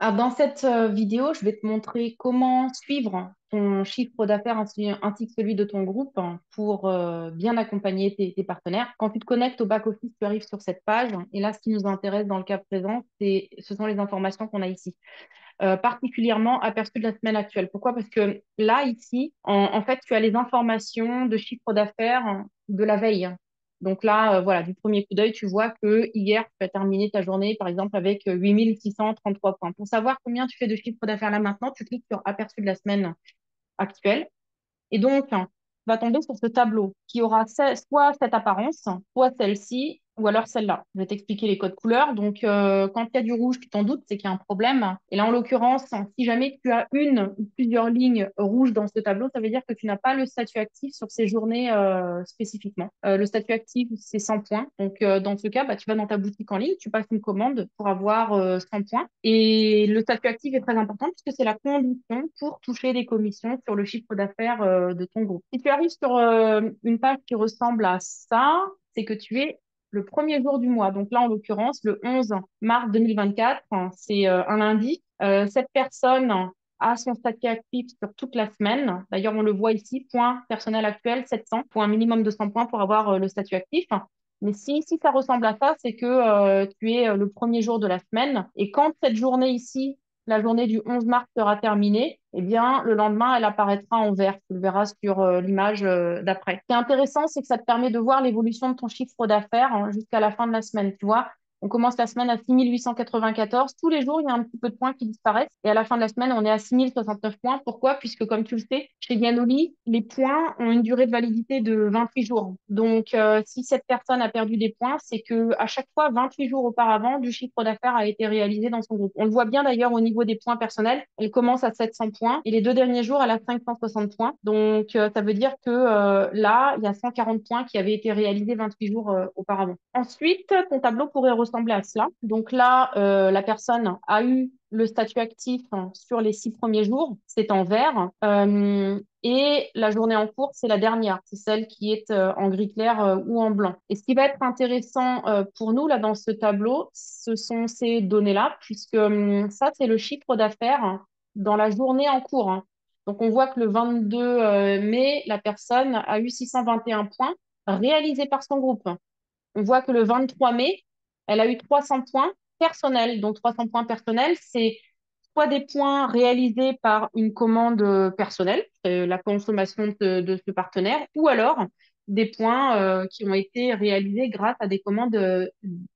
Alors, dans cette vidéo, je vais te montrer comment suivre ton chiffre d'affaires ainsi que celui de ton groupe pour bien accompagner tes partenaires. Quand tu te connectes au back-office, tu arrives sur cette page. Et là, ce qui nous intéresse dans le cas présent, ce sont les informations qu'on a ici, particulièrement aperçues de la semaine actuelle. Pourquoi? Parce que là, ici, en fait, tu as les informations de chiffre d'affaires de la veille. Donc là, voilà, du premier coup d'œil, tu vois que hier, tu as terminé ta journée, par exemple, avec 8 633 points. Pour savoir combien tu fais de chiffre d'affaires là maintenant, tu cliques sur aperçu de la semaine actuelle. Et donc, tu vas tomber sur ce tableau qui aura soit cette apparence, soit celle-ci, ou alors celle-là. Je vais t'expliquer les codes couleurs. Donc, quand il y a du rouge, tu t'en doutes, c'est qu'il y a un problème. Et là, en l'occurrence, si jamais tu as une ou plusieurs lignes rouges dans ce tableau, ça veut dire que tu n'as pas le statut actif sur ces journées spécifiquement. Le statut actif, c'est 100 points. Donc, dans ce cas, bah, tu vas dans ta boutique en ligne, tu passes une commande pour avoir 100 points. Et le statut actif est très important puisque c'est la condition pour toucher des commissions sur le chiffre d'affaires de ton groupe. Si tu arrives sur une page qui ressemble à ça, c'est que tu es le premier jour du mois. Donc là, en l'occurrence, le 11 mars 2024, c'est un lundi. Cette personne a son statut actif sur toute la semaine. D'ailleurs, on le voit ici, point personnel actuel, 700, pour un minimum de 100 points pour avoir le statut actif. Mais si ça ressemble à ça, c'est que tu es le premier jour de la semaine. Et quand cette journée ici, la journée du 11 mars sera terminée, eh bien, le lendemain, elle apparaîtra en vert. Tu le verras sur l'image d'après. Ce qui est intéressant, c'est que ça te permet de voir l'évolution de ton chiffre d'affaires jusqu'à la fin de la semaine. Tu vois, on commence la semaine à 6 894. Tous les jours, il y a un petit peu de points qui disparaissent. Et à la fin de la semaine, on est à 6 069 points. Pourquoi? Puisque, comme tu le sais, chez Yanoli, les points ont une durée de validité de 28 jours. Donc, si cette personne a perdu des points, c'est que à chaque fois, 28 jours auparavant, du chiffre d'affaires a été réalisé dans son groupe. On le voit bien d'ailleurs au niveau des points personnels. Elle commence à 700 points et les 2 derniers jours, elle a 560 points. Donc, ça veut dire que là, il y a 140 points qui avaient été réalisés 28 jours auparavant. Ensuite, ton tableau pourrait ressembler à cela. Donc là, la personne a eu le statut actif sur les 6 premiers jours, c'est en vert. Et la journée en cours, c'est la dernière, c'est celle qui est en gris clair ou en blanc. Et ce qui va être intéressant pour nous là dans ce tableau, ce sont ces données-là, puisque ça, c'est le chiffre d'affaires dans la journée en cours. Donc on voit que le 22 mai, la personne a eu 621 points réalisés par son groupe. On voit que le 23 mai, elle a eu 300 points personnels. Donc 300 points personnels, c'est soit des points réalisés par une commande personnelle, la consommation de ce partenaire, ou alors des points qui ont été réalisés grâce à des commandes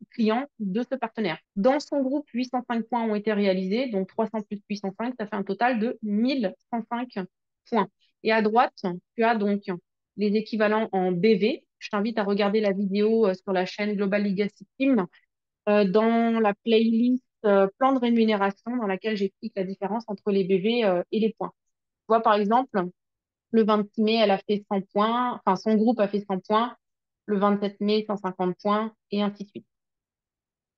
clients de ce partenaire. Dans son groupe, 805 points ont été réalisés, donc 300 plus 805, ça fait un total de 1105 points. Et à droite, tu as donc les équivalents en BV. Je t'invite à regarder la vidéo sur la chaîne Global Legacy Team dans la playlist plan de rémunération dans laquelle j'explique la différence entre les BV et les points. Tu vois, par exemple, le 26 mai, elle a fait 100 points, enfin, son groupe a fait 100 points, le 27 mai, 150 points, et ainsi de suite.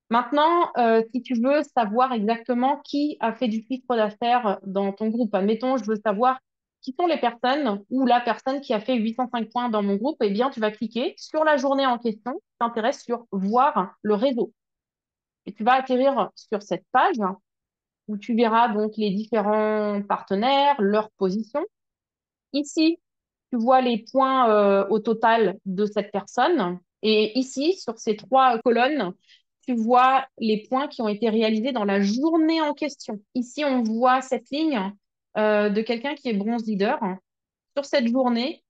Maintenant, si tu veux savoir exactement qui a fait du chiffre d'affaires dans ton groupe, admettons, je veux savoir qui sont les personnes ou la personne qui a fait 805 points dans mon groupe, eh bien, tu vas cliquer sur la journée en question, tu t'intéresses sur voir le réseau. Et tu vas atterrir sur cette page où tu verras donc les différents partenaires, leur position. Ici, tu vois les points au total de cette personne. Et ici, sur ces trois colonnes, tu vois les points qui ont été réalisés dans la journée en question. Ici, on voit cette ligne de quelqu'un qui est bronze leader. Sur cette journée,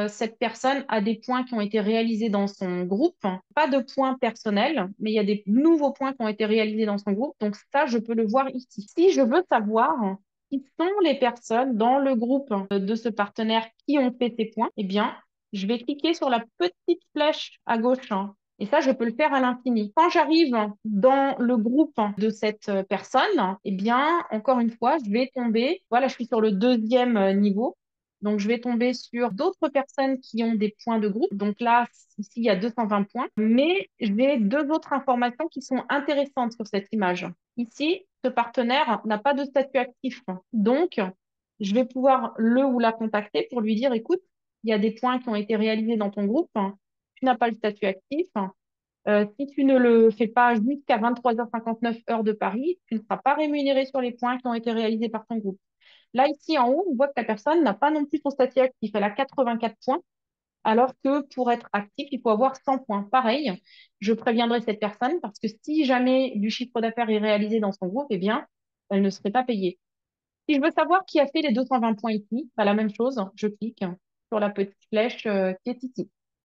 cette personne a des points qui ont été réalisés dans son groupe. Pas de points personnels, mais il y a des nouveaux points qui ont été réalisés dans son groupe. Donc ça, je peux le voir ici. Si je veux savoir qui sont les personnes dans le groupe de ce partenaire qui ont fait ces points, eh bien, je vais cliquer sur la petite flèche à gauche. Et ça, je peux le faire à l'infini. Quand j'arrive dans le groupe de cette personne, eh bien, encore une fois, je vais tomber. Voilà, je suis sur le deuxième niveau. Donc, je vais tomber sur d'autres personnes qui ont des points de groupe. Donc là, ici, il y a 220 points. Mais j'ai deux autres informations qui sont intéressantes sur cette image. Ici, ce partenaire n'a pas de statut actif. Donc, je vais pouvoir le ou la contacter pour lui dire, écoute, il y a des points qui ont été réalisés dans ton groupe. Tu n'as pas le statut actif. Si tu ne le fais pas jusqu'à 23h59 heure de Paris, tu ne seras pas rémunéré sur les points qui ont été réalisés par ton groupe. Là, ici en haut, on voit que la personne n'a pas non plus son statut actif. Elle a 84 points, alors que pour être actif, il faut avoir 100 points. Pareil, je préviendrai cette personne parce que si jamais du chiffre d'affaires est réalisé dans son groupe, eh bien, elle ne serait pas payée. Si je veux savoir qui a fait les 220 points ici, bah, la même chose, je clique sur la petite flèche qui est ici.